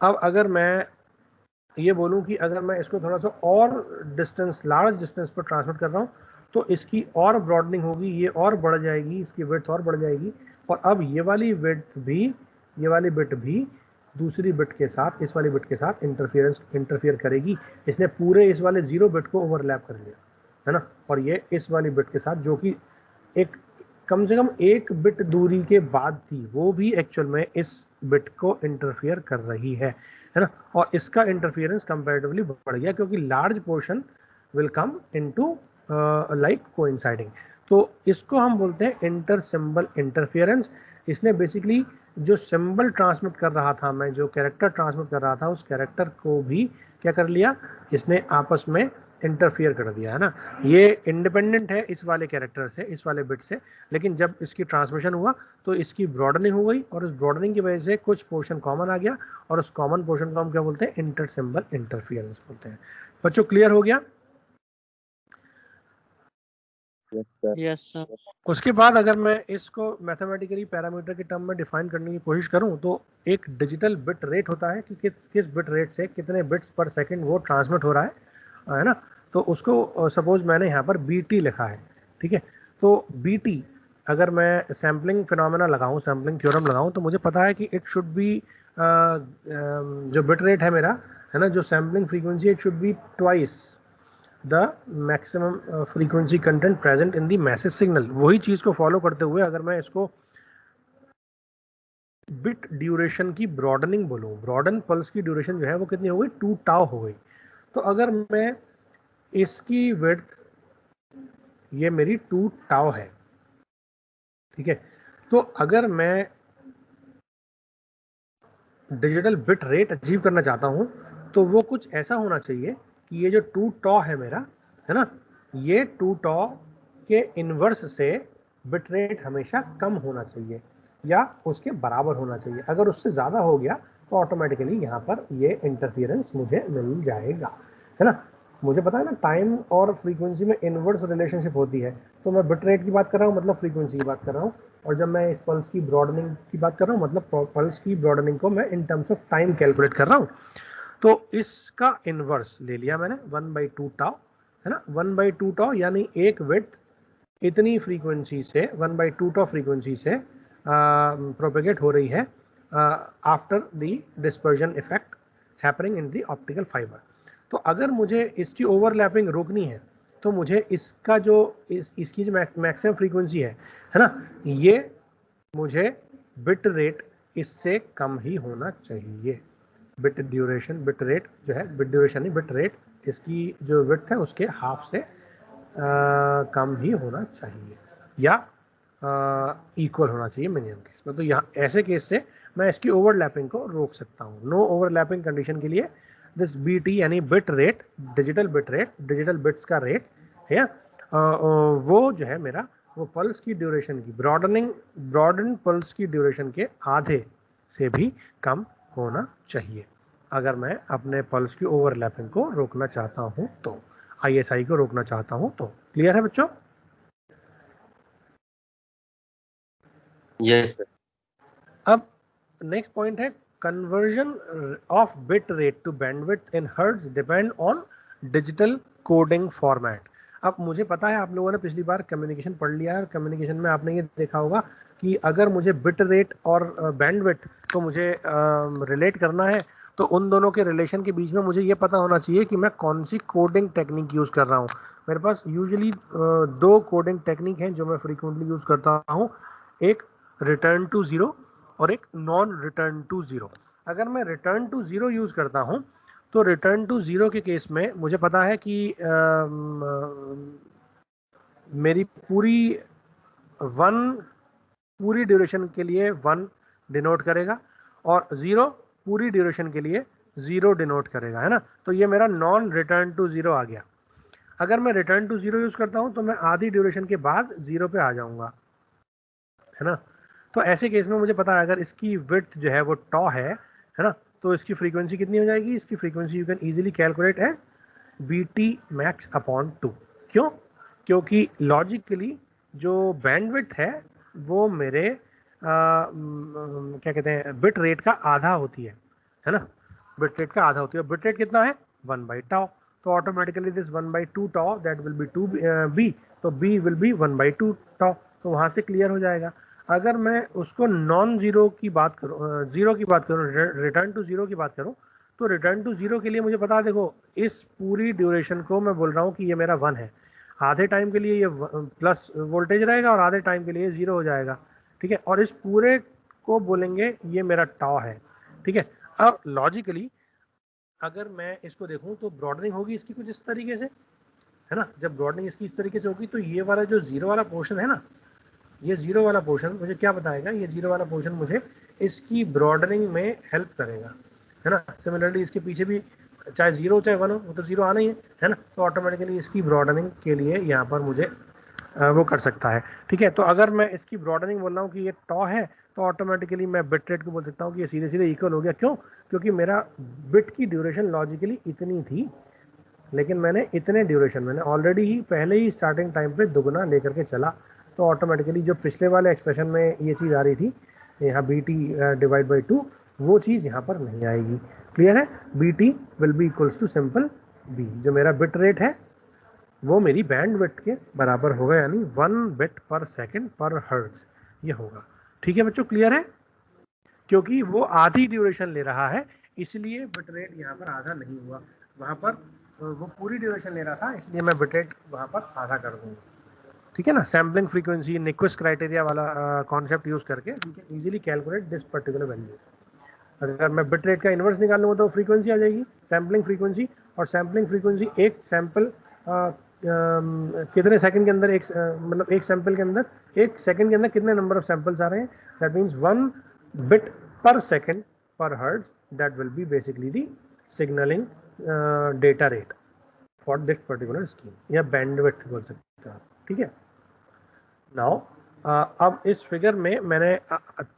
अब अगर मैं ये बोलूं कि अगर मैं इसको थोड़ा सा और डिस्टेंस, लार्ज डिस्टेंस पर ट्रांसमिट कर रहा हूँ, तो इसकी और ब्रॉडनिंग होगी, ये और बढ़ जाएगी, इसकी विड्थ और बढ़ जाएगी, और अब ये वाली विड्थ भी, ये वाली बिट भी दूसरी बिट के साथ, इस वाली बिट के साथ इंटरफियर करेगी, इसने पूरे इस वाले 0 बिट को ओवरलैप कर लिया, है ना, और ये इस वाली बिट के साथ जो कि एक कम से कम 1 बिट दूरी के बाद थी, वो भी एक्चुअल में इस बिट को इंटरफियर कर रही है ना, और इसका इंटरफियरेंस कंपैरेटिवली बढ़ गया, क्योंकि large portion will come into like coinciding. तो इसको हम बोलते हैं इंटर सिंबल इंटरफियरेंस। इसने बेसिकली जो सिंबल ट्रांसमिट कर रहा था, मैं जो कैरेक्टर ट्रांसमिट कर रहा था, उस कैरेक्टर को भी क्या कर लिया, इसने आपस में इंटरफियर कर दिया, है ना। ये इंडिपेंडेंट है इस वाले कैरेक्टर से, इस वाले बिट से, लेकिन जब इसकी ट्रांसमिशन हुआ तो इसकी ब्रॉडनिंग हो गई, और उस ब्रॉडनिंग की वजह से कुछ पोर्शन कॉमन आ गया, और उस कॉमन पोर्शन को हम क्या बोलते हैं, इंटर सिंबल इंटरफियरेंस बोलते हैं। बच्चों क्लियर हो गया? Yes sir. उसके बाद अगर मैं इसको मैथमेटिकली पैरामीटर के टर्म में डिफाइन करने की कोशिश करूं, तो एक डिजिटल बिट रेट होता है कि किस बिट रेट से कितने बिट्स पर सेकंड वो ट्रांसमिट हो रहा है ना। तो उसको सपोज मैंने यहाँ पर BT लिखा है, ठीक है, तो BT अगर मैं सैम्पलिंग फिनोमेना लगाऊं, सैम्पलिंग थ्योरम लगाऊं, तो मुझे पता है कि इट शुड बी जो बिट रेट है मेरा, है ना, जो sampling frequency, it should be twice the maximum frequency content present in the message signal. वही चीज को फॉलो करते हुए अगर मैं इसको बिट ड्यूरेशन की ब्रॉडनिंग बोलूं, ब्रॉडन पल्स की ड्यूरेशन जो है वो कितनी हो गई, 2 टाउ हो गई। तो अगर मैं इसकी विड्थ, ये मेरी 2 टाउ है, ठीक है, तो अगर मैं डिजिटल बिट रेट अचीव करना चाहता हूं तो वो कुछ ऐसा होना चाहिए कि ये जो 2 टॉ है मेरा, है ना, ये 2 टॉ के इनवर्स से बिट रेट हमेशा कम होना चाहिए या उसके बराबर होना चाहिए। अगर उससे ज़्यादा हो गया तो ऑटोमेटिकली यहाँ पर ये इंटरफियरेंस मुझे मिल जाएगा, है ना। मुझे पता है ना, टाइम और फ्रीक्वेंसी में इनवर्स रिलेशनशिप होती है। तो मैं बिट रेट की बात कर रहा हूँ मतलब फ्रीक्वेंसी की बात कर रहा हूँ, और जब मैं इस पल्स की ब्रॉडनिंग की बात कर रहा हूँ मतलब पल्स की ब्रॉडनिंग को मैं in terms of time calculate कर रहा हूँ। तो इसका इनवर्स ले लिया मैंने 1/2 टाउ, है ना, 1/2 टाउ, यानी एक विड्थ इतनी फ्रीक्वेंसी से 1/2 टाउ फ्रीक्वेंसी से प्रोपेगेट हो रही है after the dispersion effect happening in the optical fibre. तो अगर मुझे इसकी ओवरलैपिंग रोकनी है तो मुझे इसका जो इसकी जो मैक्सिमम फ्रीक्वेंसी है ना, ये मुझे बिट रेट इससे कम ही होना चाहिए। बिट ड्यूरेशन, बिट रेट जो है, बिट ड्यूरेशन नहीं, बिट रेट, इसकी जो विड्थ है उसके हाफ से कम ही होना चाहिए या इक्वल होना चाहिए मिनिमम केस में। तो यहाँ ऐसे केस से मैं इसकी ओवरलैपिंग को रोक सकता हूँ। नो ओवरलैपिंग कंडीशन के लिए दिस बीटी यानी bit rate, digital bit rate, digital bits का रेट है, वो जो है मेरा, वो पल्स की ड्यूरेशन की ब्रॉडन पल्स की ड्यूरेशन के आधे से भी कम होना चाहिए अगर मैं अपने पल्स की ओवरलैपिंग को रोकना चाहता हूं तो, आईएसआई को रोकना चाहता हूं तो। क्लियर है बच्चों? Yes sir. अब नेक्स्ट पॉइंट है conversion of bit rate to bandwidth in hertz depend on digital coding format. अब मुझे पता है आप लोगों ने पिछली बार कम्युनिकेशन पढ़ लिया है, कम्युनिकेशन में आपने ये देखा होगा कि अगर मुझे बिट रेट और बैंडविड्थ को मुझे रिलेट करना है तो उन दोनों के रिलेशन के बीच में मुझे ये पता होना चाहिए कि मैं कौन सी कोडिंग टेक्निक यूज़ कर रहा हूँ। मेरे पास यूजुअली 2 कोडिंग टेक्निक हैं जो मैं फ्रीक्वेंटली यूज़ करता हूँ, एक रिटर्न टू ज़ीरो और एक नॉन रिटर्न टू ज़ीरो। अगर मैं रिटर्न टू ज़ीरो यूज़ करता हूँ तो रिटर्न टू ज़ीरो के केस में मुझे पता है कि मेरी पूरी ड्यूरेशन के लिए 1 डिनोट करेगा और 0 पूरी ड्यूरेशन के लिए 0 डिनोट करेगा, है ना। तो ये मेरा नॉन रिटर्न टू 0 आ गया। अगर मैं रिटर्न टू 0 यूज़ करता हूँ तो मैं आधी ड्यूरेशन के बाद 0 पे आ जाऊँगा, है ना। तो ऐसे केस में मुझे पता है अगर इसकी विड्थ जो है वो टॉ है ना, तो इसकी फ्रीक्वेंसी कितनी हो जाएगी, इसकी frequency you can easily calculate as BT max upon 2। क्यों? क्योंकि लॉजिकली जो बैंडविड्थ है वो मेरे क्या कहते हैं, बिट रेट का आधा होती है ना, बिट रेट का आधा होती है। बिट रेट कितना है, 1/tau, तो automatically this 1/2 tau that will be 2b, तो b विल बी 1/2 tau, तो वहां से क्लियर हो जाएगा। अगर मैं उसको नॉन जीरो की बात करूँ, जीरो की बात करूँ, रिटर्न टू जीरो की बात करूँ, तो रिटर्न टू जीरो के लिए मुझे पता है, देखो इस पूरी ड्यूरेशन को मैं बोल रहा हूँ कि ये मेरा 1 है, आधे टाइम के लिए ये प्लस वोल्टेज रहेगा और आधे टाइम के लिए 0 हो जाएगा, ठीक है, और इस पूरे को बोलेंगे ये मेरा टॉ है, ठीक है। अब लॉजिकली अगर मैं इसको देखूं तो ब्रॉडनिंग होगी इसकी कुछ इस तरीके से, है ना। जब ब्रॉडनिंग इसकी इस तरीके से होगी तो ये वाला जो 0 वाला पोर्शन है ना, ये 0 वाला पोर्शन मुझे क्या बताएगा, ये 0 वाला पोर्शन मुझे इसकी ब्रॉडनिंग में हेल्प करेगा, है ना। सिमिलरली इसके पीछे भी चाहे 0 चाहे 1 हो, वो तो 0 आना ही है ना, तो ऑटोमेटिकली इसकी ब्रॉडनिंग के लिए यहाँ पर मुझे वो कर सकता है, ठीक है। तो अगर मैं इसकी ब्रॉडनिंग बोल रहा हूँ कि ये टॉ है, तो ऑटोमेटिकली मैं बिट रेट को बोल सकता हूँ कि ये सीधे सीधे इक्वल हो गया। क्यों? क्योंकि मेरा बिट की ड्यूरेशन लॉजिकली इतनी थी, लेकिन मैंने इतने ड्यूरेशन मैंने ऑलरेडी ही पहले ही स्टार्टिंग टाइम पे दुगना लेकर के चला, तो ऑटोमेटिकली जो पिछले वाले एक्सप्रेशन में ये चीज़ आ रही थी यहाँ BT डिवाइड बाई 2, वो चीज़ यहाँ पर नहीं आएगी। क्लियर है? BT will be equals to simple B, जो मेरा बिट रेट है वो मेरी बैंड विड्थ के बराबर होगा, यानी 1 बिट पर सेकंड पर हर्ट्ज ये होगा। ठीक है बच्चों, क्लियर है? क्योंकि वो आधी ड्यूरेशन ले रहा है इसलिए बिट रेट यहाँ पर आधा नहीं हुआ, वहाँ पर वो पूरी ड्यूरेशन ले रहा था इसलिए मैं बिट रेट वहाँ पर आधा कर दूंगा। ठीक है ना, सैम्पलिंग फ्रीक्वेंसी निक्विस्ट क्राइटेरिया वाला कॉन्सेप्ट यूज करके we can easily calculate this particular value. अगर मैं बिट रेट का इन्वर्स निकाल लूँगा तो फ्रीक्वेंसी आ जाएगी सैम्पलिंग फ्रीक्वेंसी, और सैम्पलिंग फ्रीक्वेंसी एक सैंपल कितने सेकंड के अंदर मतलब एक सैंपल के अंदर एक सेकंड के अंदर कितने नंबर ऑफ सैंपल्स आ रहे हैं, दैट मीन्स 1 बिट पर सेकंड पर hertz, that will be basically the signalling data rate for this particular scheme या बैंडविड्थ बोल सकते हैं। ठीक है, नाउ अब इस फिगर में मैंने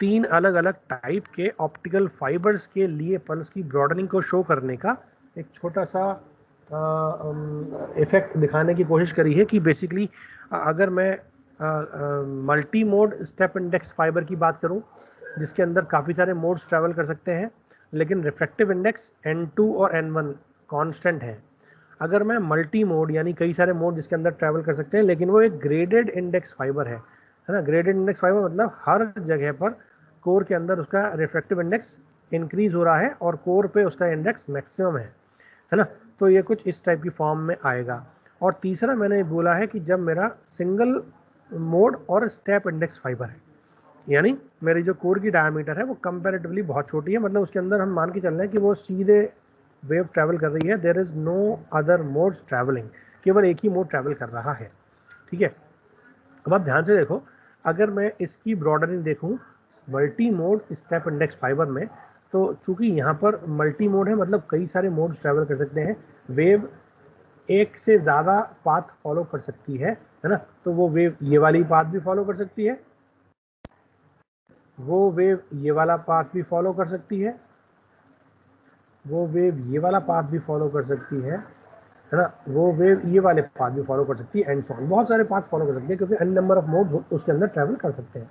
3 अलग अलग टाइप के ऑप्टिकल फाइबर्स के लिए पल्स की ब्रॉडनिंग को शो करने का एक छोटा सा इफेक्ट दिखाने की कोशिश करी है कि बेसिकली अगर मैं multi mode step index fibre की बात करूं जिसके अंदर काफ़ी सारे मोड्स ट्रैवल कर सकते हैं लेकिन रिफ्रैक्टिव इंडेक्स N2 और N1 कांस्टेंट है। अगर मैं मल्टी मोड यानी कई सारे मोड जिसके अंदर ट्रैवल कर सकते हैं लेकिन वो एक ग्रेडेड इंडेक्स फाइबर है ना, ग्रेडेड इंडेक्स फाइबर मतलब हर जगह पर कोर के अंदर उसका रिफ्रैक्टिव इंडेक्स इंक्रीज हो रहा है और कोर पे उसका इंडेक्स मैक्सिमम है ना, तो ये कुछ इस टाइप की फॉर्म में आएगा। और तीसरा मैंने बोला है कि जब मेरा सिंगल मोड और स्टेप इंडेक्स फाइबर है, यानी मेरी जो कोर की डायमीटर है वो कंपैरेटिवली बहुत छोटी है, मतलब उसके अंदर हम मान के चल रहे हैं कि वो सीधे वेव ट्रैवल कर रही है, there is no other modes travelling, केवल एक ही मोड ट्रैवल कर रहा है। ठीक है, अब आप ध्यान से देखो, अगर मैं इसकी ब्रॉडनिंग देखूं multi mode step index fibre में, तो चूंकि यहाँ पर मल्टी मोड है मतलब कई सारे मोड्स ट्रैवल कर सकते हैं, वेव एक से ज़्यादा पाथ फॉलो कर सकती है ना, तो वो वेव ये वाली पाथ भी फॉलो कर सकती है, वो वेव ये वाला पाथ भी फॉलो कर सकती है, वो वेव ये वाला पाथ भी फॉलो कर सकती है ना, वो वेव ये वाले पाथ भी फॉलो कर सकती है एंड सो ऑन, बहुत सारे पाथ फॉलो कर सकती है क्योंकि एन नंबर ऑफ मोड उसके अंदर ट्रैवल कर सकते हैं।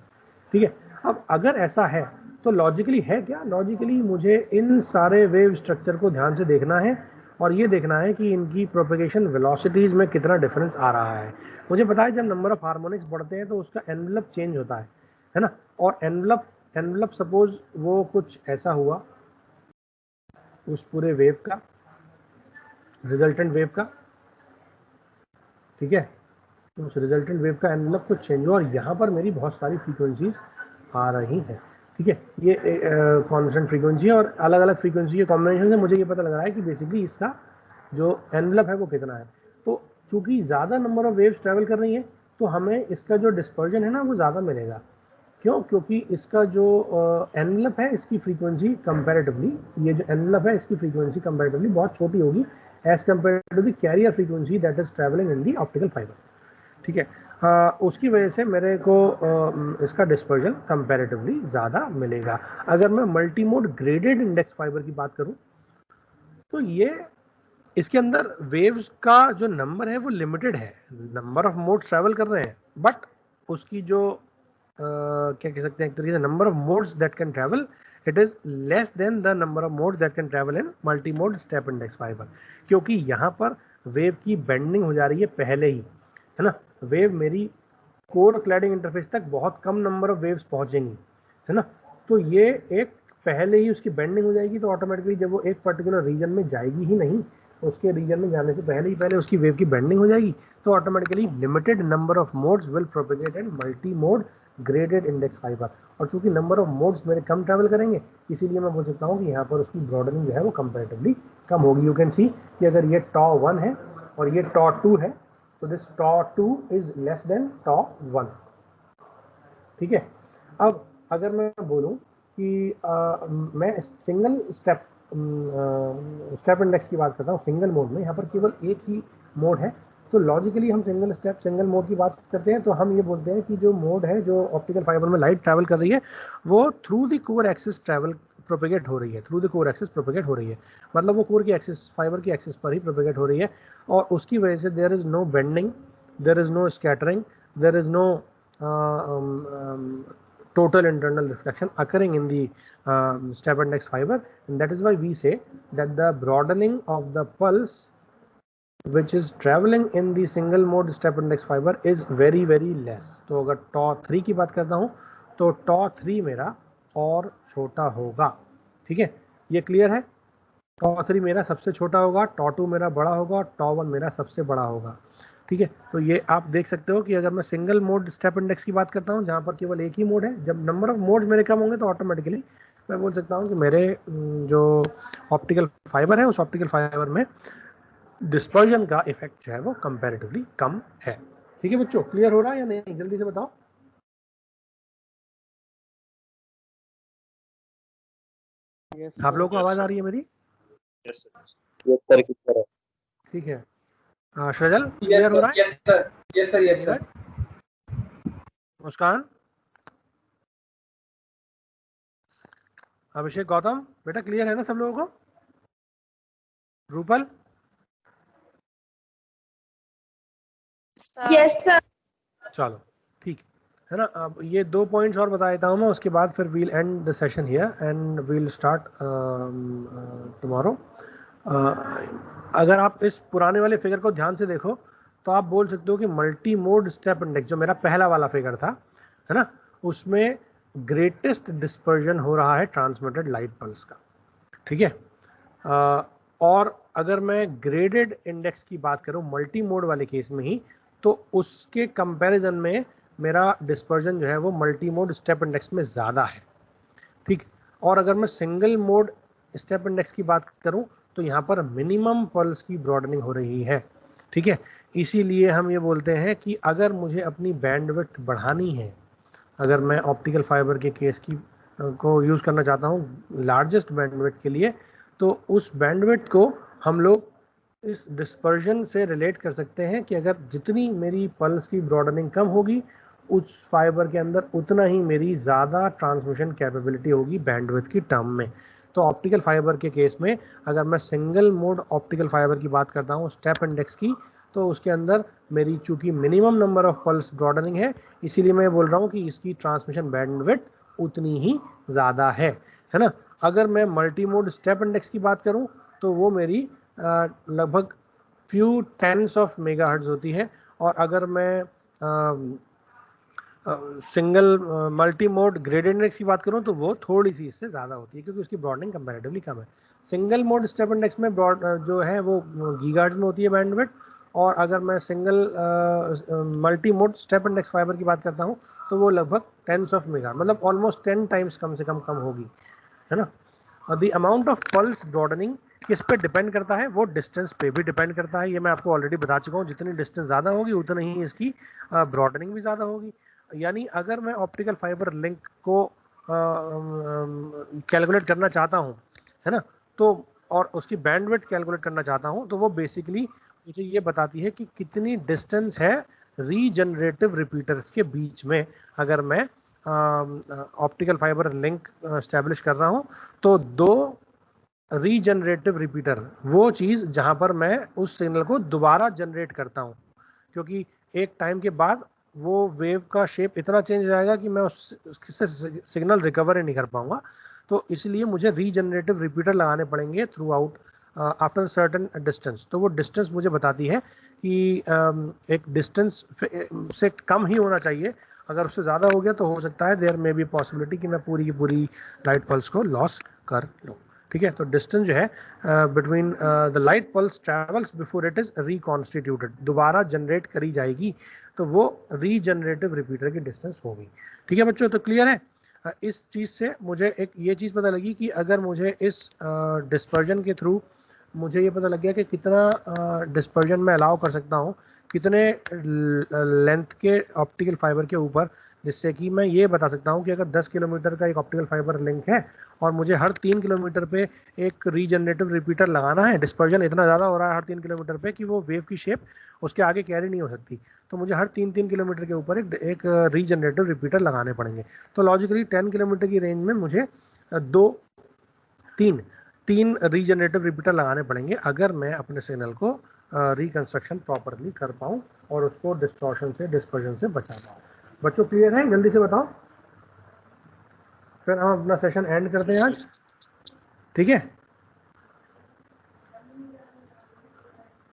ठीक है, अब अगर ऐसा है तो लॉजिकली है क्या, लॉजिकली मुझे इन सारे वेव स्ट्रक्चर को ध्यान से देखना है और ये देखना है कि इनकी प्रोपेगेशन वेलोसिटीज में कितना डिफरेंस आ रहा है। मुझे पता है जब नंबर ऑफ हार्मोनिक्स बढ़ते हैं तो उसका एनवेलप चेंज होता है ना, और एनवेलप सपोज वो कुछ ऐसा हुआ उस पूरे वेव का, रिजल्टेंट वेव का, ठीक है, तो उस रिजल्टेंट वेव का एनवेलप कुछ चेंज हुआ और यहाँ पर मेरी बहुत सारी फ्रीक्वेंसीज आ रही हैं। ठीक है, ये कांस्टेंट फ्रीक्वेंसी और अलग अलग फ्रीक्वेंसी के कॉम्बिनेशन से मुझे ये पता लग रहा है कि बेसिकली इसका जो एनवेलप है वो कितना है। तो चूंकि ज़्यादा नंबर ऑफ वेव्स ट्रैवल कर रही हैं तो हमें इसका जो डिस्पर्जन है ना वो ज़्यादा मिलेगा। क्यों? क्योंकि इसका जो एनवेलप है इसकी फ्रीक्वेंसी कंपैरेटिवली, ये जो एनवेलप है इसकी फ्रीक्वेंसी कंपैरेटिवली बहुत छोटी होगी as compare to the carrier frequency that is travelling in the optical fibre. ठीक है, उसकी वजह से मेरे को इसका डिस्पर्जन कंपैरेटिवली ज़्यादा मिलेगा। अगर मैं multi mode graded index fibre की बात करूं तो ये इसके अंदर वेव्स का जो नंबर है वो लिमिटेड है, नंबर ऑफ मोड्स ट्रैवल कर रहे हैं बट उसकी जो क्या कह सकते हैं एक तरीके से number of modes that can travel it is less than the number of modes that can travel in multi mode step index fibre, क्योंकि यहाँ पर वेव की बेंडिंग हो जा रही है पहले ही, है ना, वेव मेरी कोर क्लैडिंग इंटरफेस तक बहुत कम नंबर ऑफ वेव्स पहुंचेंगी, है ना, तो ये एक पहले ही उसकी बेंडिंग हो जाएगी तो ऑटोमेटिकली जब वो एक पर्टिकुलर रीजन में जाएगी ही नहीं, उसके रीजन में जाने से पहले उसकी वेव की बेंडिंग हो जाएगी, तो automatically limited number of modes will propagate in multi mode graded index fibre. और चूंकि नंबर ऑफ मोड्स मेरे कम ट्रैवल करेंगे इसीलिए मैं बोल सकता हूँ कि यहाँ पर उसकी ब्रॉडनिंग जो है वो कंपैरेटिवली कम होगी। यू कैन सी कि अगर ये tau1 है और ये tau2 है तो this tau2 is less than tau1। ठीक है, अब अगर मैं बोलूँ कि मैं सिंगल स्टेप इंडेक्स की बात करता हूँ सिंगल मोड में, यहाँ पर केवल एक ही मोड है, तो लॉजिकली हम सिंगल मोड की बात करते हैं तो हम ये बोलते हैं कि जो मोड है जो ऑप्टिकल फाइबर में लाइट ट्रैवल कर रही है वो through the core axis travel propagate हो रही है, through the core axis propagate हो रही है, मतलब वो कोर की एक्सिस फाइबर की एक्सिस पर ही प्रोपेगेट हो रही है और उसकी वजह से there is no bending, there is no scattering, there is no total internal reflection occurring in the step index fiber, and that is why we say that the broadening of the pulse which is traveling in the single mode step index fiber is very very less। तो अगर टॉ 3 की बात करता हूँ तो टॉ 3 मेरा और छोटा होगा। ठीक है, ये क्लियर है। टॉ 3 मेरा सबसे छोटा होगा, टॉ 2 मेरा बड़ा होगा, टॉ 1 मेरा सबसे बड़ा होगा। ठीक है, तो ये आप देख सकते हो कि अगर मैं सिंगल मोड स्टेप इंडेक्स की बात करता हूँ जहाँ पर केवल एक ही मोड है, जब नंबर ऑफ मोड्स मेरे कम होंगे तो ऑटोमेटिकली मैं बोल सकता हूँ कि मेरे जो ऑप्टिकल फाइबर है उस ऑप्टिकल फाइबर में डिस्पर्जन का इफेक्ट जो है वो कंपैरेटिवली कम है। ठीक है बच्चों, क्लियर हो रहा है या नहीं, जल्दी से बताओ। आप लोगों को आवाज आ रही है मेरी? Yes sir. ठीक है, श्रजल क्लियर हो रहा है? Yes sir. मुस्कान, अभिषेक, गौतम, बेटा क्लियर है ना सब लोगों को? रूपल? Yes sir. चलो ठीक है ना। अब ये 2 पॉइंट्स और बता देता हूँ मैं, उसके बाद फिर we'll end the session here and we'll start tomorrow. अगर आप इस पुराने वाले फिगर को ध्यान से देखो तो आप बोल सकते हो कि मल्टी मोड स्टेप इंडेक्स जो मेरा पहला वाला फिगर था, है ना, उसमें ग्रेटेस्ट डिस्पर्जन हो रहा है ट्रांसमिटेड लाइट पल्स का। ठीक है, और अगर मैं ग्रेडेड इंडेक्स की बात करूं मल्टी मोड वाले केस में ही, तो उसके कंपैरिजन में मेरा डिस्पर्जन जो है वो मल्टी मोड स्टेप इंडेक्स में ज़्यादा है। ठीक, और अगर मैं सिंगल मोड स्टेप इंडेक्स की बात करूं तो यहाँ पर मिनिमम पल्स की ब्रॉडनिंग हो रही है। ठीक है, इसीलिए हम ये बोलते हैं कि अगर मुझे अपनी बैंडविड्थ बढ़ानी है, अगर मैं ऑप्टिकल फाइबर के केस की को यूज़ करना चाहता हूँ लार्जेस्ट बैंडविड्थ के लिए, तो उस बैंडविड्थ को हम लोग इस डिस्पर्जन से रिलेट कर सकते हैं कि अगर जितनी मेरी पल्स की ब्रॉडनिंग कम होगी उस फाइबर के अंदर उतना ही मेरी ज़्यादा ट्रांसमिशन कैपेबिलिटी होगी बैंडविड्थ की टर्म में। तो ऑप्टिकल फाइबर के केस में अगर मैं सिंगल मोड ऑप्टिकल फाइबर की बात करता हूँ स्टेप इंडेक्स की, तो उसके अंदर मेरी चूंकि minimum number of pulse broadening है, इसीलिए मैं बोल रहा हूँ कि इसकी ट्रांसमिशन बैंडविड्थ उतनी ही ज़्यादा है ना। अगर मैं मल्टी मोड स्टेप इंडेक्स की बात करूँ तो वो मेरी लगभग फ्यू टेंस ऑफ मेगाहर्ट्ज होती है, और अगर मैं single multi mode graded index की बात करूं तो वो थोड़ी सी इससे ज़्यादा होती है क्योंकि उसकी ब्रॉडनिंग कंपैरेटिवली कम है। सिंगल मोड स्टेप इंडेक्स में ब्रॉड जो है वो गीगाहर्ट्ज में होती है बैंडविड्थ, और अगर मैं single multi mode step index fibre की बात करता हूं तो वो लगभग टेंस ऑफ मेगा, मतलब ऑलमोस्ट 10 टाइम्स कम से कम होगी, है ना। The amount of pulse broadening किस पे डिपेंड करता है? वो डिस्टेंस पे भी डिपेंड करता है। ये मैं आपको ऑलरेडी बता चुका हूँ, जितनी डिस्टेंस ज़्यादा होगी उतना ही इसकी ब्रॉडनिंग भी ज़्यादा होगी। यानी अगर मैं ऑप्टिकल फाइबर लिंक को कैलकुलेट करना चाहता हूँ, है ना, तो और उसकी बैंडविड्थ कैलकुलेट करना चाहता हूँ, तो वो बेसिकली मुझे ये बताती है कि कितनी डिस्टेंस है रीजनरेटिव रिपीटर्स के बीच में। अगर मैं ऑप्टिकल फाइबर लिंक स्टैब्लिश कर रहा हूँ तो 2 रीजनरेटिव रिपीटर, वो चीज़ जहाँ पर मैं उस सिग्नल को दोबारा जनरेट करता हूँ, क्योंकि एक टाइम के बाद वो वेव का शेप इतना चेंज हो जाएगा कि मैं उससे सिग्नल रिकवर ही नहीं कर पाऊंगा। तो इसलिए मुझे रीजनरेटिव रिपीटर लगाने पड़ेंगे through out after certain distance. तो वो डिस्टेंस मुझे बताती है कि एक डिस्टेंस से कम ही होना चाहिए। अगर उससे ज़्यादा हो गया तो हो सकता है देयर मे बी पॉसिबिलिटी कि मैं पूरी की पूरी लाइट पल्स को लॉस कर लूँ। ठीक है, तो डिस्टेंस जो है between the light pulse travels before it is reconstituted, दोबारा जनरेट करी जाएगी, तो वो रीजनरेटिव रिपीटर की डिस्टेंस होगी। ठीक है बच्चों, तो क्लियर है? इस चीज़ से मुझे एक ये चीज़ पता लगी कि अगर मुझे इस डिस्पर्जन के थ्रू मुझे ये पता लग गया कि कितना डिस्पर्जन मैं अलाउ कर सकता हूँ, कितने लेंथ के ऑप्टिकल फाइबर के ऊपर, जिससे कि मैं ये बता सकता हूँ कि अगर 10 किलोमीटर का एक ऑप्टिकल फाइबर लिंक है और मुझे हर 3 किलोमीटर पे एक रीजनरेटिव रिपीटर लगाना है, डिस्पर्जन इतना ज़्यादा हो रहा है हर 3 किलोमीटर पे कि वो वेव की शेप उसके आगे कैरी नहीं हो सकती, तो मुझे हर 3 किलोमीटर के ऊपर एक रीजनरेटिव रिपीटर लगाने पड़ेंगे। तो लॉजिकली 10 किलोमीटर की रेंज में मुझे 3 रीजनरेटिव रिपीटर लगाने पड़ेंगे अगर मैं अपने सिग्नल को रिकंस्ट्रक्शन प्रॉपरली कर पाऊँ और उसको डिस्टॉर्शन से, डिस्पर्जन से बचा पाऊँ। बच्चों क्लियर है? जल्दी से बताओ, फिर हम अपना सेशन एंड करते हैं आज। ठीक है।